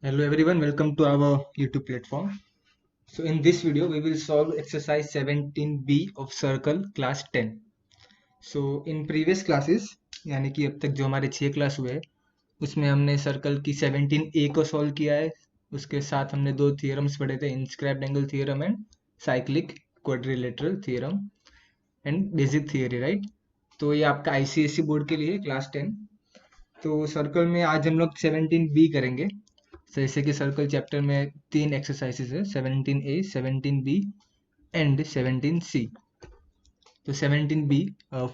Hello everyone, welcome to our YouTube platform. So in this video, we will solve exercise 17B of Circle class 10. So in previous classes, यानी कि अब तक जो हमारे 6 class हुए हैं, उसमें हमने सर्कल की 17A को सॉल्व किया है। उसके साथ हमने दो थियरम्स पढ़े थे, inscribed angle theorem and cyclic quadrilateral theorem and basic theory, right. तो ये आपका ICSE बोर्ड के लिए क्लास 10। तो सर्कल में आज हम लोग 17B करेंगे। जैसे कि सर्कल चैप्टर में 3 एक्सरसाइजेस है, 17A, 17B एंड 17C। तो 17B,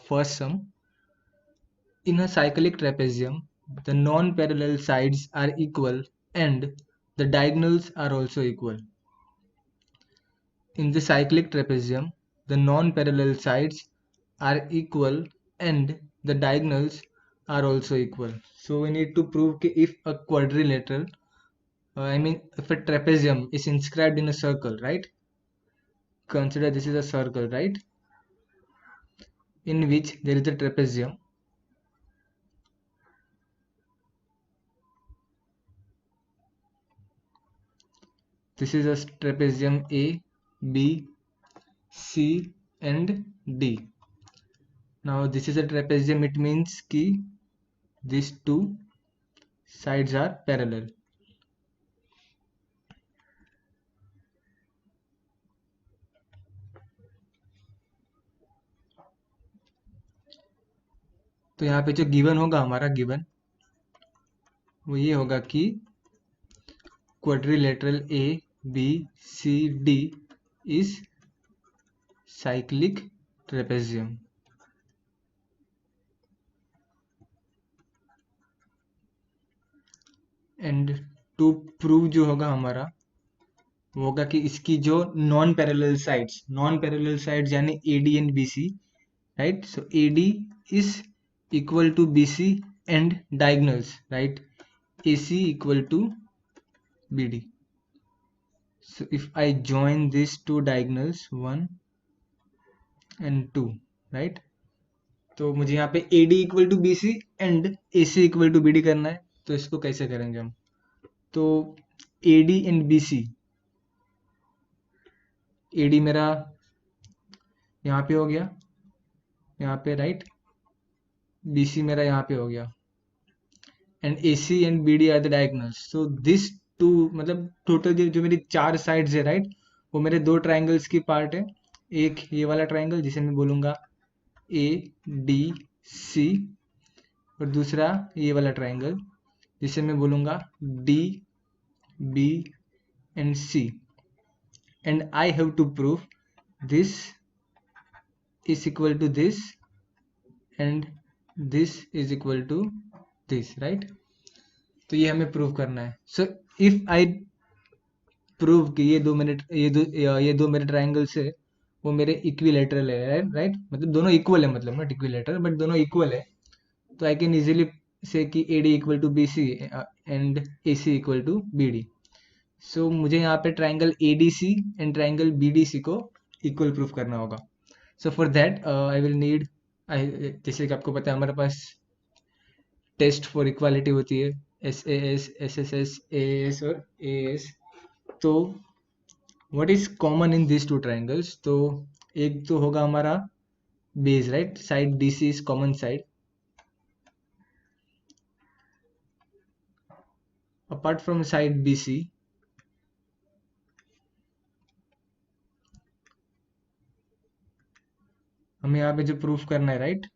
first sum, in a cyclic trapezium the non-parallel sides are equal and the diagonals are also equal. In the cyclic trapezium the non-parallel sides are equal and the diagonals are also equal. So we need to prove that if a quadrilateral, if a trapezium is inscribed in a circle, right? Consider this is a circle, right? In which there is a trapezium. This is a trapezium A, B, C and D. Now this is a trapezium, it means कि these two sides are parallel. तो यहाँ पे जो given होगा हमारा given वो ये होगा कि quadrilateral A, B, C, D is cyclic trapezium. And to prove जो होगा हमारा वो होगा कि इसकी जो नॉन पैरेलल साइड्स यानी AD and BC, right. So AD is equal to BC and diagonals, right, AC equal to BD. So if I join these two diagonals 1 and 2, right, तो मुझे यहाँ पे AD equal to BC and AC equal to BD करना है। तो इसको कैसे करेंगे हम? तो AD एंड BC, AD मेरा यहाँ पे हो गया, यहाँ पे, राइट, BC मेरा यहाँ पे हो गया and AC and BD are the diagonals. So this two, मतलब टोटल जो मेरी 4 साइड्स है, राइट, वो मेरे 2 ट्राइंगल्स की पार्ट है। एक ये वाला ट्राइंगल जिसे मैं बोलूँगा ADC और दूसरा ये वाला ट्राइंगल जिसे मैं बोलूँगा DB and C, and I have to prove this is equal to this and this is equal to this, right? तो ये हमें प्रूव करना है। सो इफ आई प्रूव कि ये दो मेरे ट्राइंगल्स है वो मेरे इक्विलेटरल है, राइट, मतलब दोनों इक्वल है, मतलब नॉट इक्विलेटरल बट दोनों इक्वल है। तो आई कैन इजीली से कि AD equal to BC and AC equal to BD। So मुझे यहाँ पे triangle ADC and triangle BDC को इक्वल प्रूफ करना होगा। So for that I will need, जैसे कि आपको पता है हमारे पास टेस्ट फॉर इक्वालिटी होती है, SAS, SSS, AS और AS। तो what is common in this two triangles? तो एक तो होगा हमारा base, right, side DC is common side. Apart from side BC, हमें यहाँ पे जो प्रूफ करना है, right,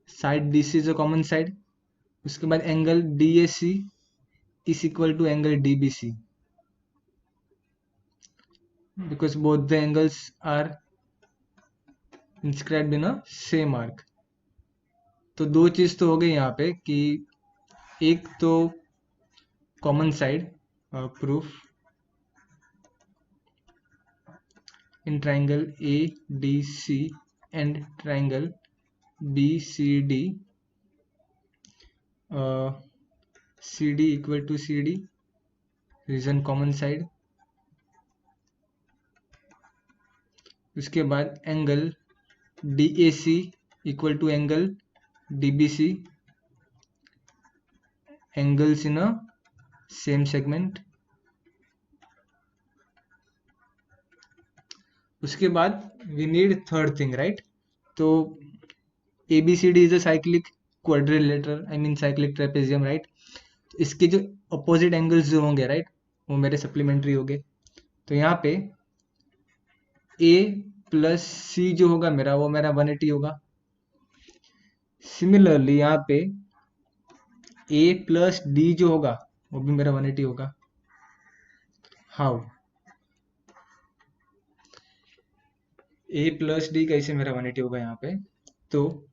side DC is a common side. उसके बाद angle DAC is equal to angle DBC because both the angles are inscribed in a same arc. तो दो चीज तो हो गई यहाँ पे कि एक तो common side proof in triangle ADC and triangle BCD, CD equal to CD, reason common side, उसके बाद angle DAC equal to angle DBC, angles in a same segment. उसके बाद we need third thing, right? तो ABCD is a cyclic quadrilateral, I mean cyclic trapezium, right? तो इसके जो opposite angles जो होंगे, राइट, वो मेरे सप्लीमेंट्री होंगे। तो यहाँ पे A प्लस C जो होगा मेरा, वो मेरा 180 होगा। सिमिलरली यहाँ पे A प्लस D जो होगा वो भी मेरा 180 होगा। हाउ? A प्लस D कैसे मेरा 180 होगा यहाँ पे? तो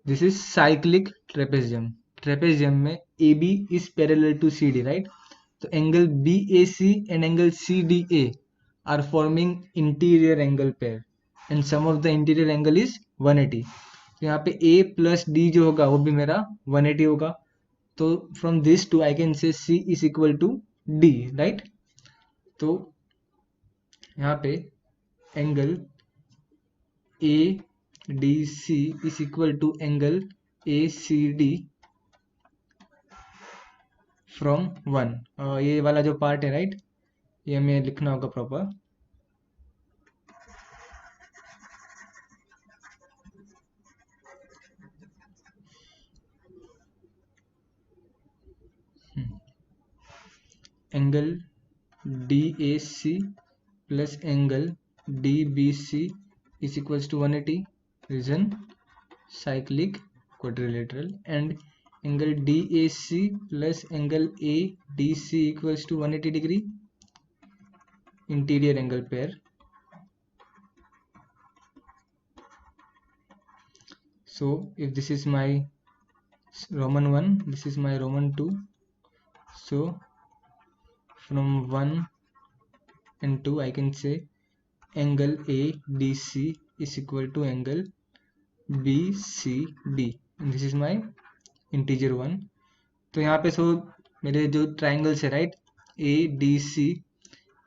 this is cyclic trapezium. Trapezium में AB is parallel to CD, right? तो angle BAC and angle CDA are forming interior angle pair and sum of the interior angle is 180। तो यहाँ पे A प्लस D जो होगा वो भी मेरा 180 होगा। तो from this two I can say C is equal to D, right? तो यहाँ पे angle ADC is equal to angle ACD from 1। ये वाला जो पार्ट है, राइट, ये हमें लिखना होगा proper. Angle DAC plus angle DBC is equals to 180 is an cyclic quadrilateral, and angle DAC plus angle ADC equals to 180 degree interior angle pair. So if this is my Roman 1, this is my Roman 2, so from 1 and 2 I can say angle ADC is equal to angle BCD, and this is my integer 1. तो यहाँ पे सो मेरे जो triangles है, right, ADC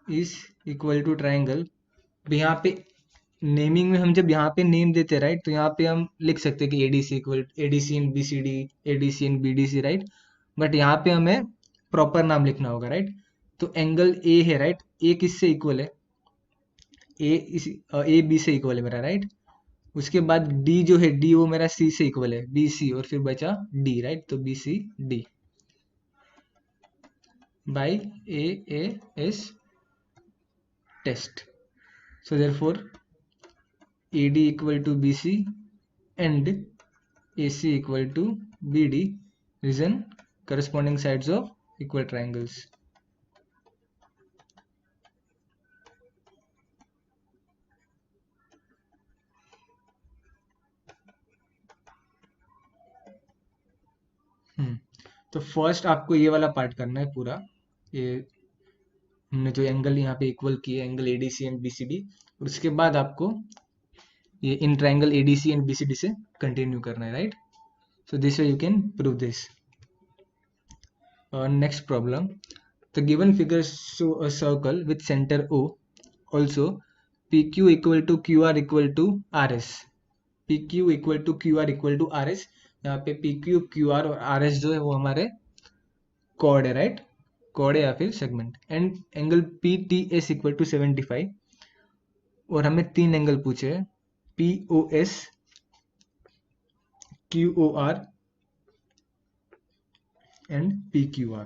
is equal to triangle. यहाँ पे naming में हम जब यहाँ पे नेम देते हैं, राइट, तो यहाँ पे हम लिख सकते हैं कि ADC equal ADC in BCD, ADC in BDC, right, but यहाँ पे हमें प्रॉपर नाम लिखना होगा, राइट? तो एंगल A है, राइट, A किससे इक्वल है? A B से इक्वल है मेरा, राइट? उसके बाद D जो है, D वो मेरा C से इक्वल है, BC, और फिर बचा D, राइट? तो BCD by AAS test. So therefore AD equal to BC and AC equal to BD is an corresponding sides of equal triangles. तो फर्स्ट आपको ये वाला पार्ट करना है पूरा। ये हमने जो एंगल यहाँ पे इक्वल किए, एंगल ADC एंड BCD, और उसके बाद आपको ये इन ट्राइंगल ADC एंड BCD से कंटिन्यू करना है, right? So this way you can prove this. Next problem, the given figure show a circle with centre O, also PQ equal to QR equal to RS। PQ equal to QR equal to RS। यहाँ पे PQ, QR और RS जो है वो हमारे cord है, right? Cord है या फिर segment. And angle PTS equal to 75, और हमें तीन एंगल पूछे हैं, POS, QOR एंड PQR।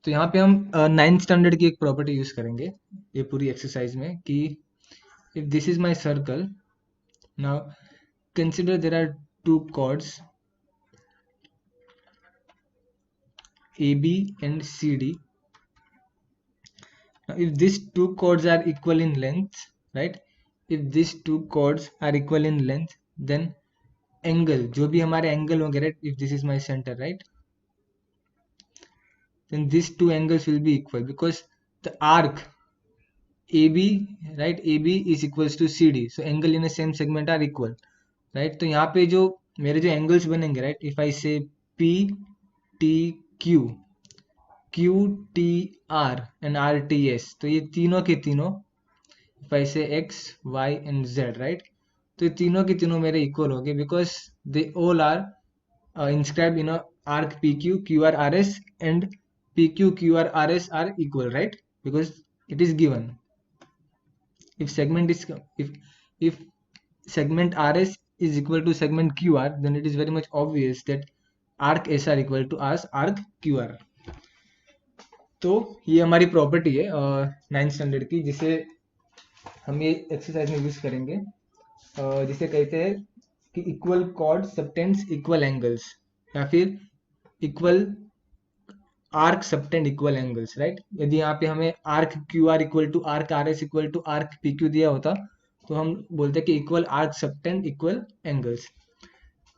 तो यहाँ पे हम 9th स्टैंडर्ड की एक प्रॉपर्टी यूज करेंगे ये पूरी एक्सरसाइज में, कि if this is my circle, now consider there are two chords AB and CD. Now if these two chords are equal in length, right, if these two chords are equal in length, then angle, जो भी हमारे angle होंगे, right, if this is my center, right, then these two angles will be equal because the arc AB, right, AB is equals to CD, so angle in a same segment are equal, right? तो यहाँ पे जो मेरे जो angles बनेंगे, right, if I say P, T, Q, Q T R and R T S, तो ये तीनों के तीनों वैसे X Y and Z, right, तो ये तीनों के तीनों मेरे इक्वल हो गए because they all are inscribe in arc P Q Q R R S and P Q Q R R S are equal, right, because it is given if segment is if segment rs is equal to segment qr, then it is very much obvious that arc sr equal to arc qr. तो ये हमारी property है 9th standard की, जिसे हम ये exercise में use करेंगे, जिसे कहते हैं कि equal chord subtends equal angles, या फिर equal arc subtend equal angles, right. यदि यहाँ पे हमें arc Q R equal to arc R S equal to arc P Q दिया होता तो हम बोलते कि equal arc subtend equal angles.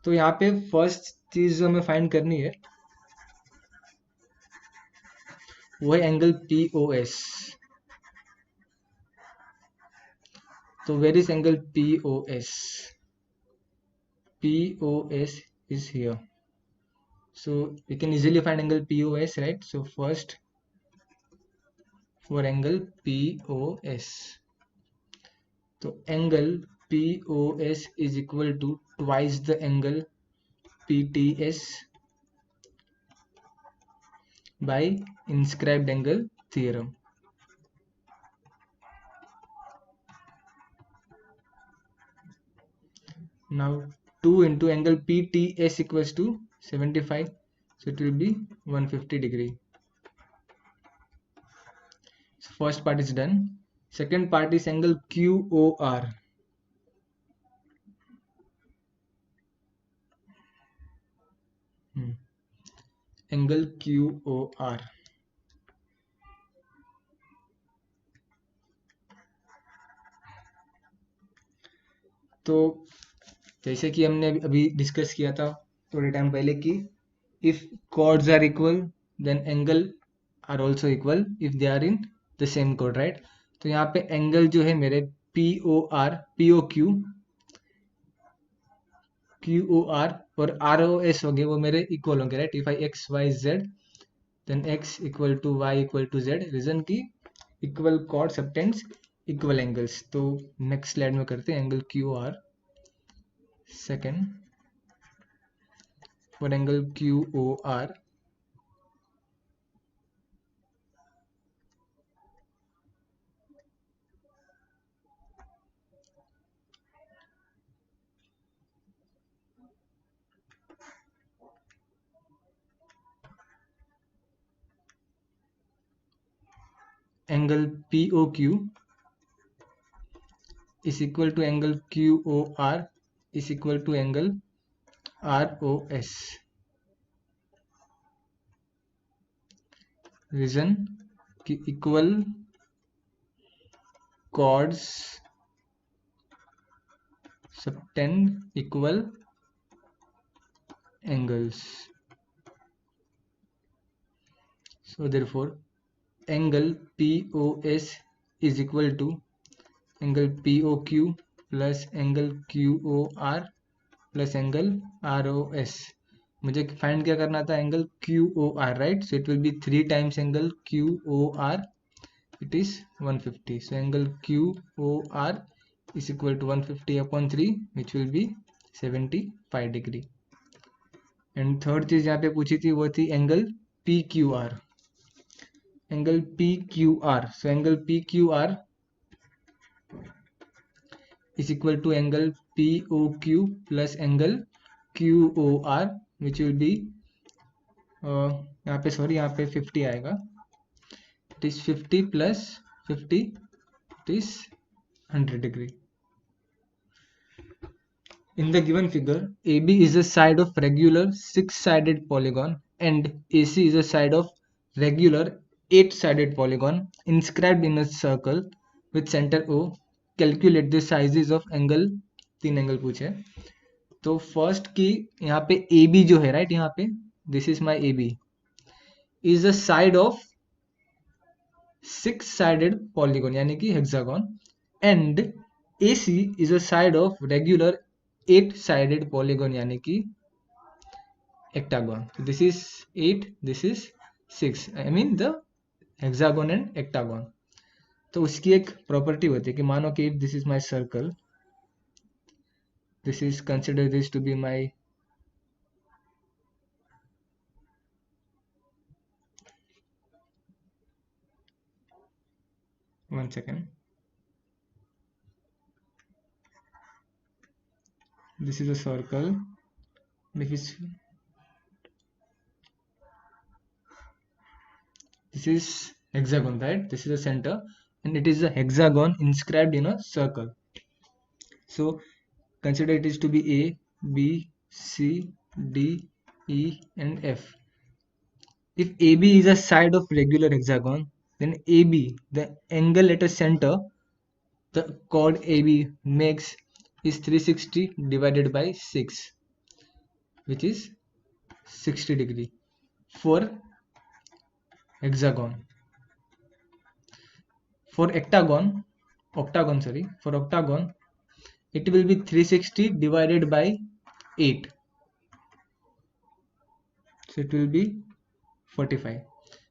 तो यहाँ पे फर्स्ट चीज जो हमें फाइंड करनी है वो है एंगल पी ओ एस. तो where is angle P O S? P O S is here. So we can easily find angle POS, right? So first for angle POS, so angle POS is equal to twice the angle PTS by inscribed angle theorem. Now 2 into angle PTS equals to 75, so it will be 150 degree. So first part is done. Second part is angle QOR. Angle QOR. तो जैसे कि हमने अभी discuss किया था थोड़े time पहले कि if chords are equal then angle are also equal if they are in the same chord, right. तो यहाँ पे एंगल जो है मेरे POR, POQ, QOR और ROS हो गए, वो मेरे इक्वल होंगे, right. If I X Y Z then X equal to Y equal to Z, reason की equal chord subtends equal angles. तो नेक्स्ट स्लाइड में करते हैं angle QOR. Second, for angle QOR, angle POQ is equal to angle QOR is equal to angle ROS. Reason कि equal chords subtend equal angles. So therefore angle POS is equal to angle POQ plus angle QOR plus angle ROS. मुझे find क्या करना था? Angle QOR, right. So it will B 3 times angle QOR, it is 150. So angle QOR is equal to 150 upon 3, which will be 75 degree. And third चीज यहाँ पे पूछी थी वो थी angle PQR. Angle PQR, so angle PQR is equal to angle POQ plus angle QOR, which will be यहाँ पे sorry यहाँ पे 50 आएगा. It is 50 plus 50, it is 100 degree. In the given figure, AB is a side of regular 6-sided polygon and AC is a side of regular 8-sided polygon inscribed in a circle with center O. Calculate the sizes of angle. 3 angle पूछे. तो first की यहाँ पे AB जो है, right, यहाँ पे this is my AB is a side of 6-sided polygon यानी कि hexagon, and AC is a side of regular 8-sided polygon यानी कि octagon. So this is 8, this is 6, I mean the hexagon and octagon. तो उसकी एक property होती है कि मानो कि this is my circle, this is consider this to be my one second, this is a circle, this is hexagon, right? This is the center and it is a hexagon inscribed in a circle. So consider it is to be A, B, C, D, E and F. If AB is a side of regular hexagon, then AB, the angle at a center the chord AB makes is 360 divided by 6, which is 60 degree for hexagon. For octagon, it will be 360 divided by 8. So it will be 45.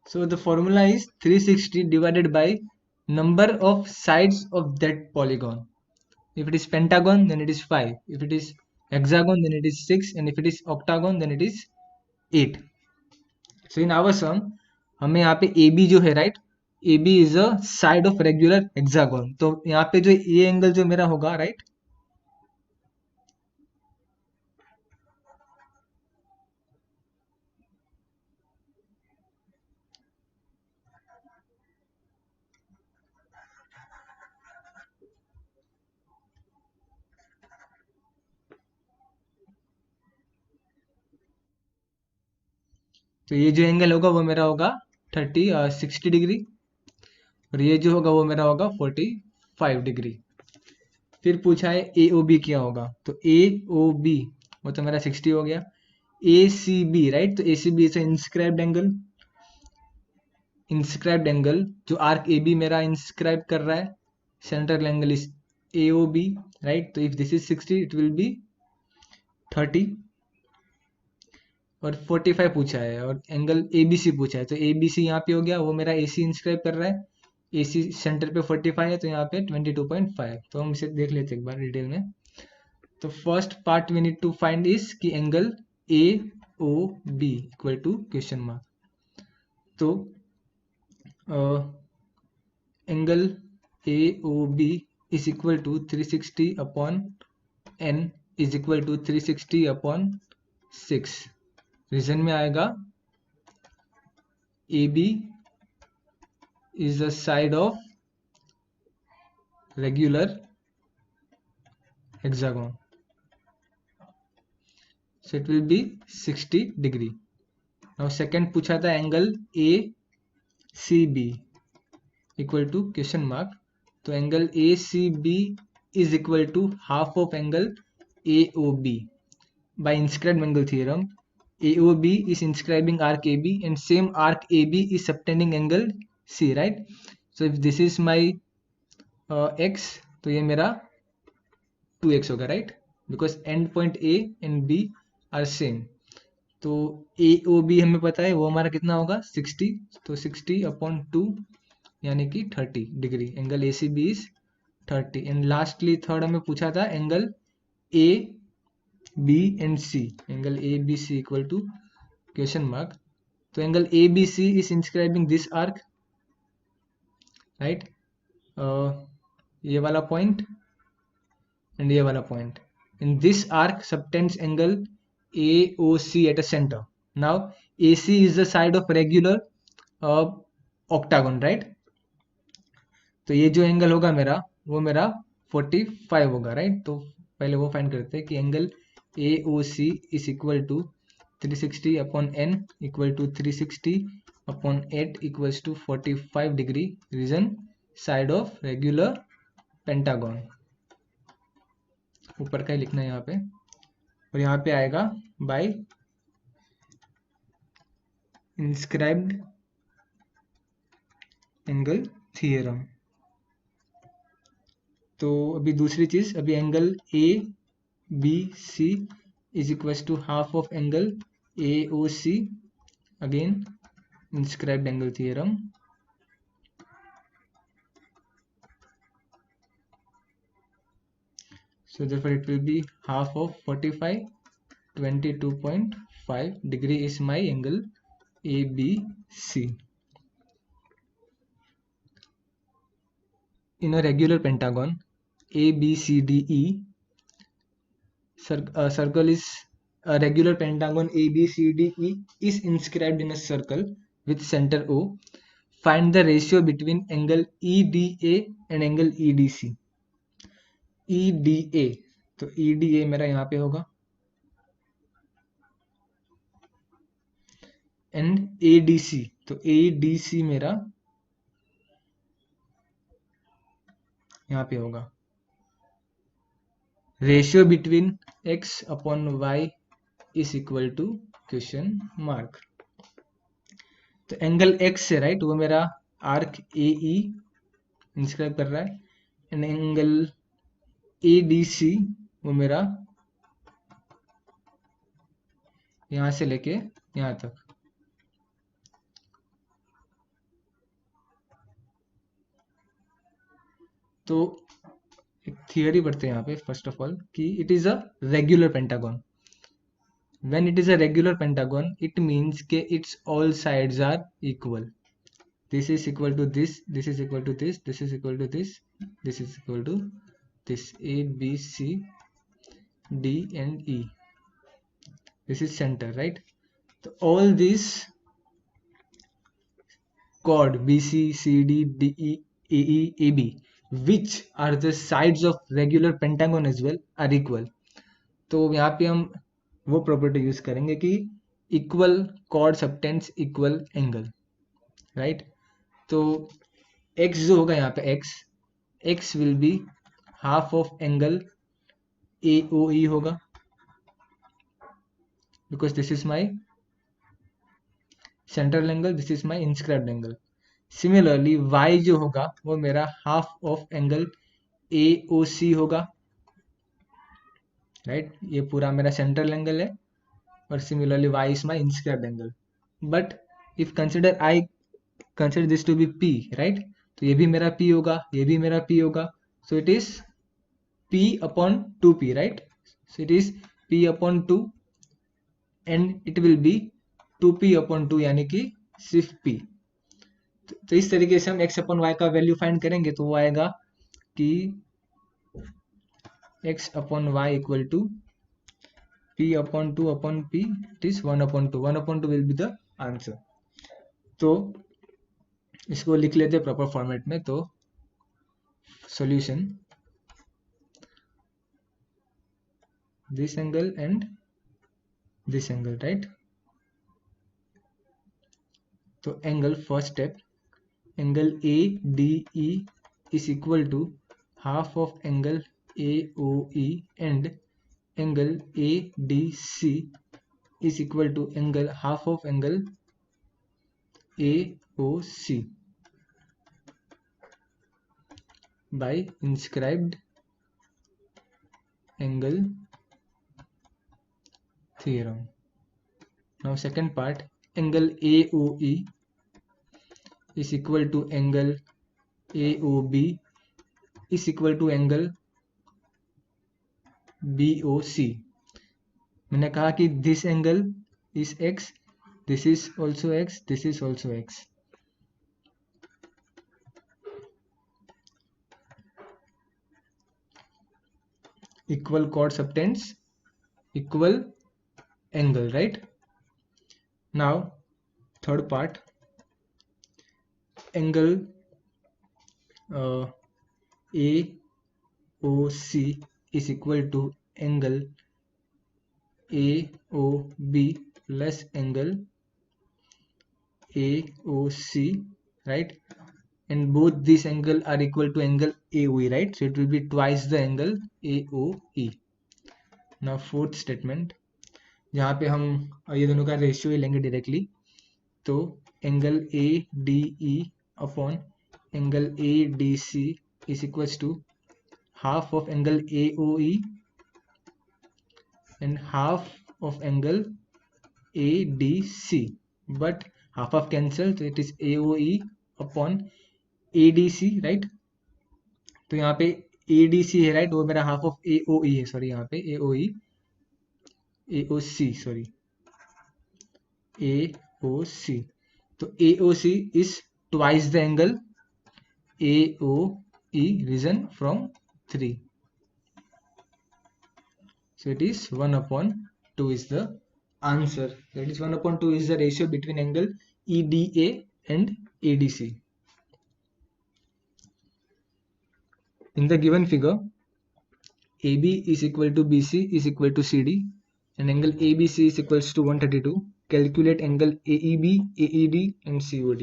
So the formula is 360 divided by number of sides of that polygon. If it is pentagon, then it is 5. If it is hexagon, then it is 6. And if it is octagon, then it is 8. So in our sum, हमें यहाँ पे AB जो है right, AB is a side of regular hexagon. तो यहाँ पे जो A angle जो मेरा होगा राइट, तो ये जो एंगल होगा वो मेरा होगा 60 डिग्री और ये जो होगा वो मेरा होगा 45 डिग्री. फिर पूछा है AOB क्या होगा, तो AOB वो तो मेरा 60 हो गया. ACB राइट, तो ACB इज इंस्क्राइब्ड एंगल जो आर्क AB मेरा इंस्क्राइब कर रहा है. Central angle is AOB right, तो if this is 60 it will be 30 और 45 पूछा है और एंगल ABC पूछा है, तो ABC यहाँ पे हो गया, वो मेरा AC इंस्क्राइब कर रहा है. AC सेंटर पे 45 है तो यहाँ पे 22.5. तो हम इसे देख लेते हैं एक बार डिटेल में. तो first part we need to find is कि angle AOB equal to question mark. तो angle AOB is equal to 360 upon N is equal to 360 upon 6. Region में आएगा AB is the side of regular hexagon, so it will be 60 degree. Now second पूछा था angle ACB equal to question mark, तो angle ACB is equal to half of angle AOB. By inscribed angle theorem, AOB is inscribing arc AB and same arc AB is subtending angle C, right? So if this is my x, तो ये मेरा 2x होगा, right? Because end point A and B are same. तो AOB हमें पता है वो हमारा कितना होगा 60, तो 60 अपॉन 2 यानी कि 30 degree. Angle ACB is 30. And lastly third हमें पूछा था angle AB and C, angle ABC equal to question mark. तो angle ABC is inscribing this arc right, ये वाला पॉइंट एंड ये वाला point. In this arc subtends angle AOC at a centre. Now AC is the side of regular octagon right. तो ये जो angle होगा मेरा वो मेरा 45 होगा राइट. तो पहले वो फाइंड करते हैं कि angle AOC is equal to 360 upon N equal to 360 upon 8 equals to 45 degree. Reason side of regular pentagon, ऊपर का ही लिखना है यहाँ पे. और यहाँ पे आएगा बाय इंस्क्राइब्ड एंगल थियरम. तो अभी दूसरी चीज, अभी angle ABC is equal to half of angle AOC, again inscribed angle theorem. So therefore it will be half of 45, 22.5 degree is my angle ABC. In a regular pentagon ABCDE, circle is a regular pentagon ABCDE is inscribed in a circle with center O. Find the ratio between angle EDA and angle EDC. EDA, तो EDA मेरा यहाँ पे होगा and ADC, तो ADC मेरा यहाँ पे होगा. Ratio between x upon y is equal to question mark. तो एंगल x से राइट वो मेरा आर्क AE इंस्क्राइब कर रहा है एंड एंगल ADC वो मेरा यहां से लेके यहां तक. तो एक थियरी पढ़ते हैं यहाँ पे फर्स्ट ऑफ ऑल कि it is a regular pentagon. When it is a regular pentagon it means के its all sides are equal. This is equal to this, this is equal to this, this is equal to this, this is equal to this. A, B, C, D and E. This is center, right? So all these chord B, C, C, D, D, E, A, E, A, B, which are the sides of regular pentagon as well, are equal. तो यहाँ पे हम वो property use करेंगे कि equal chord subtends equal angle, right? तो x जो होगा यहाँ पे x will be half of angle AOE होगा because this is my central angle, this is my inscribed angle. Similarly y जो होगा वो मेरा हाफ ऑफ एंगल AOC होगा, राइट? ये पूरा मेरा सेंट्रल एंगल है और similarly y is my inscribed angle. But if consider this to be P, right? तो ये भी मेरा P होगा, ये भी मेरा P होगा. So it is P upon 2P, right? So it is P upon 2 and it will be 2P upon 2 यानी कि सिर्फ P. तो इस तरीके से हम x upon y का वैल्यू फाइंड करेंगे तो वो आएगा कि x upon y equal to P upon 2 upon P, it is 1 upon 2. 1 upon 2 will be the answer. तो इसको लिख लेते हैं प्रॉपर फॉर्मेट में. तो solution this angle and this angle, right? तो angle first step angle ADE is equal to half of angle AOE and angle ADC is equal to angle half of angle AOC by inscribed angle theorem. Now second part, angle AOE is equal to angle AOB is equal to angle BOC. मैंने कहा कि this angle is x, this is also x, this is also x. Equal chord subtends equal angle, right? Now third part, angle AOC is equal to angle AOB plus angle AOC, right? And both these angle are equal to angle AOE, right? So it will be twice the angle AOE. Now fourth statement, जहाँ पे हम ये दोनों का ratio ही लेंगे directly. तो angle ADE upon angle ADC is equals to half of angle AOE and half of angle ADC, but half of cancel, तो it is AOE upon ADC, right. तो यहाँ पे ADC है, राइट, वो मेरा half of AOE है, sorry, यहाँ पे AOC, सॉरी, AOC। तो AOC is twice the angle AOE risen from 3. So it is 1/2 is the answer. That is 1/2 is the ratio between angle EDA and ADC. In the given figure, AB is equal to BC is equal to CD and angle ABC is equals to 132. Calculate angle AEB, AED and COD.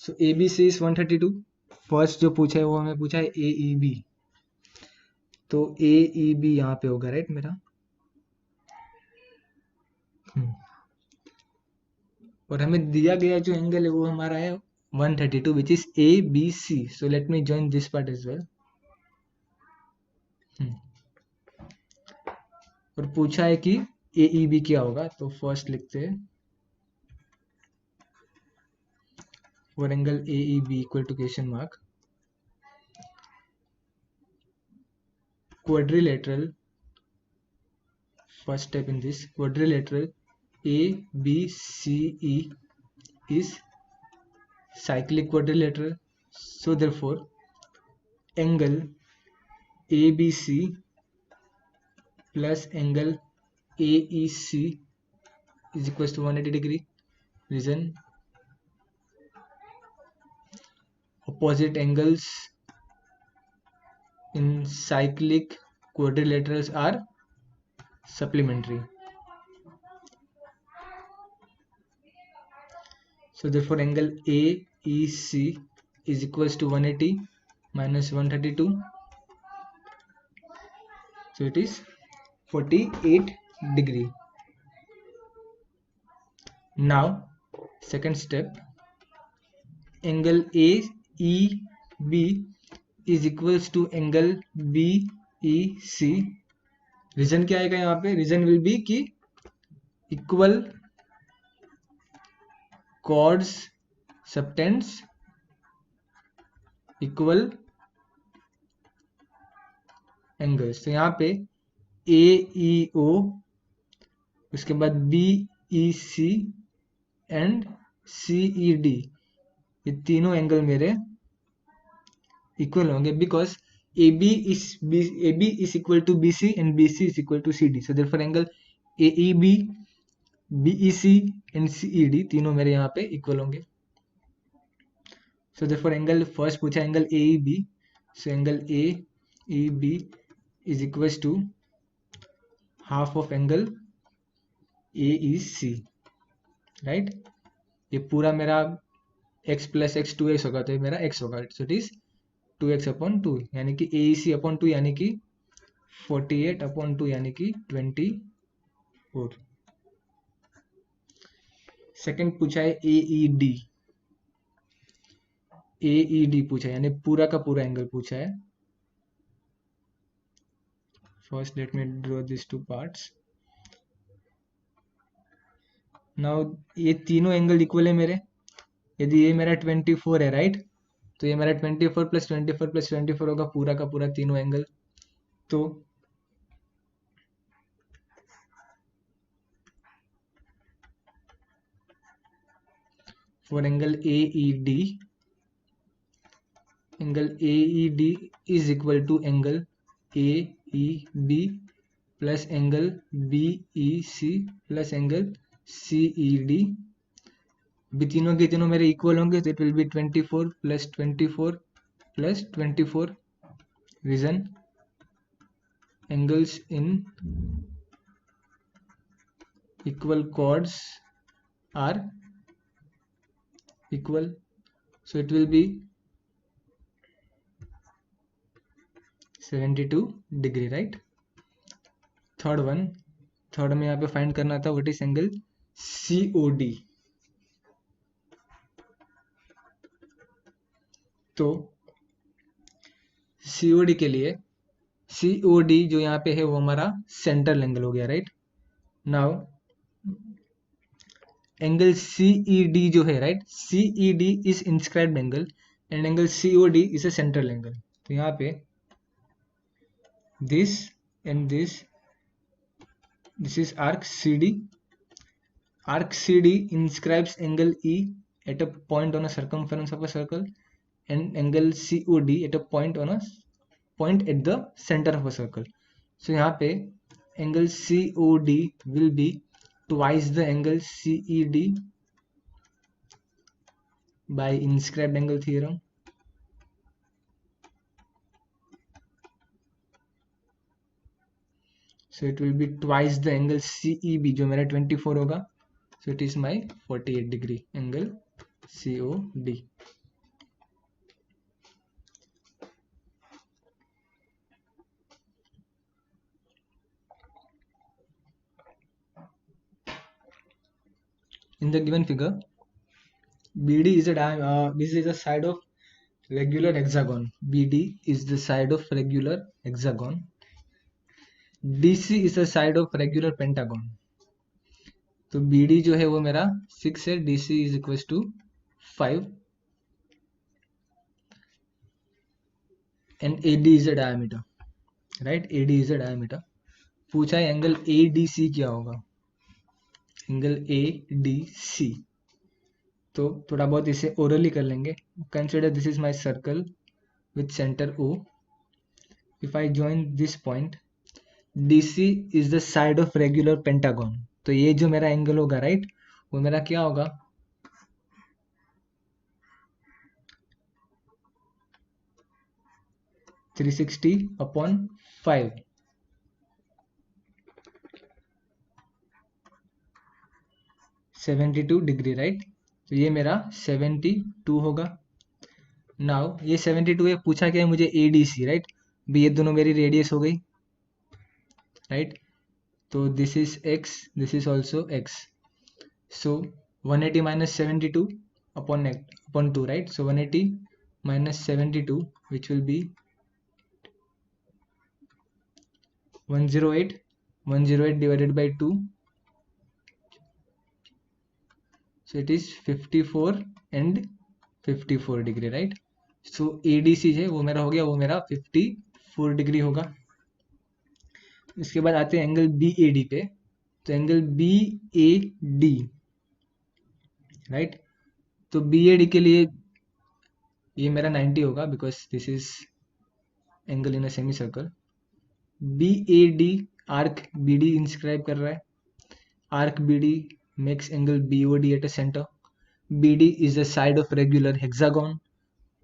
So ABC is 132. First जो पूछा है वो हमें पूछा है AEB, तो AEB यहाँ पे होगा, राइट, मेरा। और हमें दिया गया जो एंगल है वो हमारा है 132 which is ABC. So let me join this part as well. और पूछा है कि AEB क्या होगा, तो फर्स्ट लिखते हैं for angle AEB equal to question mark quadrilateral, first step in this quadrilateral ABCE is cyclic quadrilateral, so therefore angle ABC plus angle AEC is equals to 180 degree. Reason, opposite angles in cyclic quadrilaterals are supplementary. So therefore angle AEC is equals to 180 minus 132. So it is 48 degree. Now second step, angle AEB is equals to angle BEC. Reason क्या आएगा यहाँ पे, reason will be कि equal chords subtends equal angles. तो यहाँ पे AEO, उसके बाद BEC एंड CED, ये तीनों एंगल मेरे इक्वल होंगे because AB is equal to BC and BC is equal to CD. So therefore angle AEB, BEC and CED तीनों मेरे यहाँ पे इक्वल होंगे. So therefore angle first पूछा angle AEB, so angle AEB is equals to half of angle AEC, right? ये पूरा मेरा x plus x 2x होगा तो ये मेरा x होगा, so it is 2x upon 2 यानी कि AEC upon 2 यानी कि 48 upon 2 यानी कि 24. सेकंड पूछा है AED, AED पूछा है यानी पूरा का पूरा एंगल पूछा है. First let me draw this two parts. Now ये तीनों एंगल इक्वल है मेरे. यदि ये मेरा 24 है राइट, तो ये मेरा 24 प्लस 24 प्लस 24 होगा पूरा का पूरा तीनों एंगल. तो for angle AED, angle AED is equal to angle AEB plus angle BEC plus angle CED. भी तीनों के तीनों मेरे इक्वल होंगे तो it will be 24 plus 24 plus 24. Reason angles in equal chords are equal, so it will be 72 degree right. Third में यहाँ पे फाइंड करना था व्हाट इज एंगल COD. तो COD के लिए COD जो यहाँ पे है वो हमारा सेंट्रल एंगल हो गया राइट. नाउ एंगल CED जो है right, CED is inscribed angle and angle COD is a central angle. तो यहाँ पे this and this is arc CD. Arc CD inscribes angle E at a point on a circumference of a circle and angle COD at a point at the center of a circle. So यहाँ पे angle COD will be twice the angle CED by inscribed angle theorem. So it will be twice the angle CEB जो मेरा 24 होगा. So it is my 48 degree angle COD. In the given figure, BD is this is a side of regular hexagon. BD is the side of regular hexagon. DC is the side of regular pentagon. तो BD जो है वो मेरा 6 है, DC is equals to 5 and AD is a diameter, right? AD is a diameter. पूछा है angle ADC क्या होगा, एंगल ADC. तो थोड़ा बहुत इसे ओरली कर लेंगे. Consider this is my circle with centre O. If I join this point, DC is the side of regular pentagon. तो ये जो मेरा एंगल होगा राइट, वो मेरा क्या होगा, 360/5, 72 डिग्री राइट. तो ये मेरा 72 होगा. नाउ ये 72 है, पूछा क्या है मुझे ADC राइट. भी ये दोनों मेरी रेडियस हो गई राइट. तो this is x, this is also x. So 180 minus 72 upon 2 right. So 180 minus 72 which will be 108 divided by 2. So it is 54 and 54 degree right. So ADC है वो मेरा हो गया, वो मेरा 54 डिग्री होगा. इसके बाद आते हैं एंगल BAD पे. तो एंगल BAD राइट. तो BAD के लिए ये मेरा 90 होगा because this is angle in a semi circle. BAD arc BD inscribe कर रहा है. Arc BD makes angle BOD at a center. BD is the side of regular hexagon.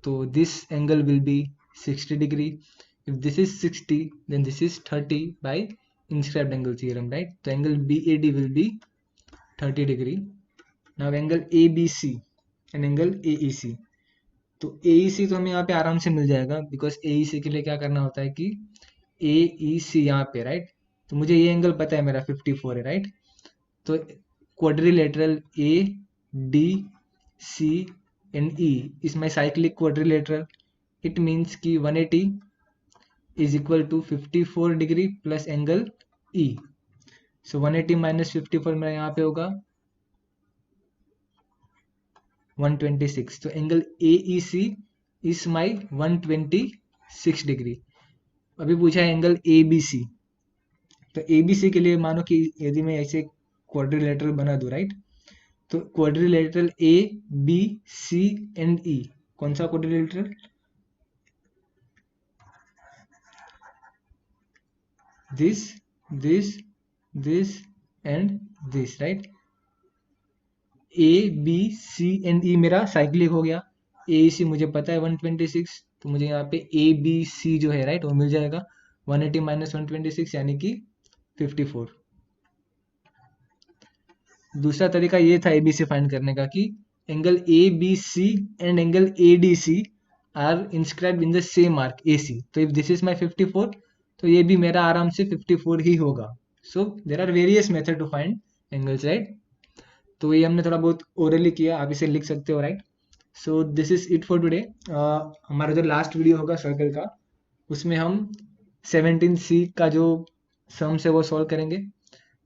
So this angle will be 60 degree. If this is 60, then this is 30 by inscribed angle theorem, right? So angle BAD will be 30 degree. Now angle ABC and angle AEC. तो AEC तो हमें यहाँ पे आराम से मिल जाएगा because AEC के लिए क्या करना होता है कि AEC यहाँ पे राइट. तो मुझे ये एंगल पता है मेरा 54 है राइट. तो quadrilateral ADC and E is my cyclic quadrilateral. It means कि 180 is equal to 54 degree plus angle E. So 180 minus 54 मेरा यहाँ पे होगा 126. तो angle AEC is my 126 degree. अभी पूछा है एंगल ABC. तो ABC के लिए मानो कि यदि मैं ऐसे क्वाड्रिलेटरल बना दूं राइट. तो क्वाड्रिलेटरल ABC एंड E, कौन सा quadrilateral, this and this right. ABC and E मेरा साइक्लिक हो गया. AEC मुझे पता है 126. तो मुझे यहाँ पे ABC जो है राइट वो मिल जाएगा 180 minus 126 यानी कि 54. दूसरा तरीका ये था ABC फाइंड करने का कि angle ABC and angle ADC are inscribed in the same arc AC. तो इफ दिस इज माय 54 तो ये भी मेरा आराम से 54 ही होगा. So there are various method to find angles right. तो ये हमने थोड़ा बहुत ओरली किया, आप इसे लिख सकते हो right. So this is it for today. हमारा जो लास्ट वीडियो होगा सर्कल का, उसमें हम 17C का जो सम्स है वो सॉल्व करेंगे.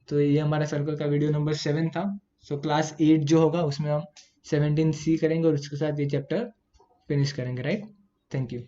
तो ये हमारा सर्कल का वीडियो नंबर 7 था. सो क्लास 8 जो होगा उसमें हम 17C करेंगे और उसके साथ ये चैप्टर फिनिश करेंगे, राइट। Thank you.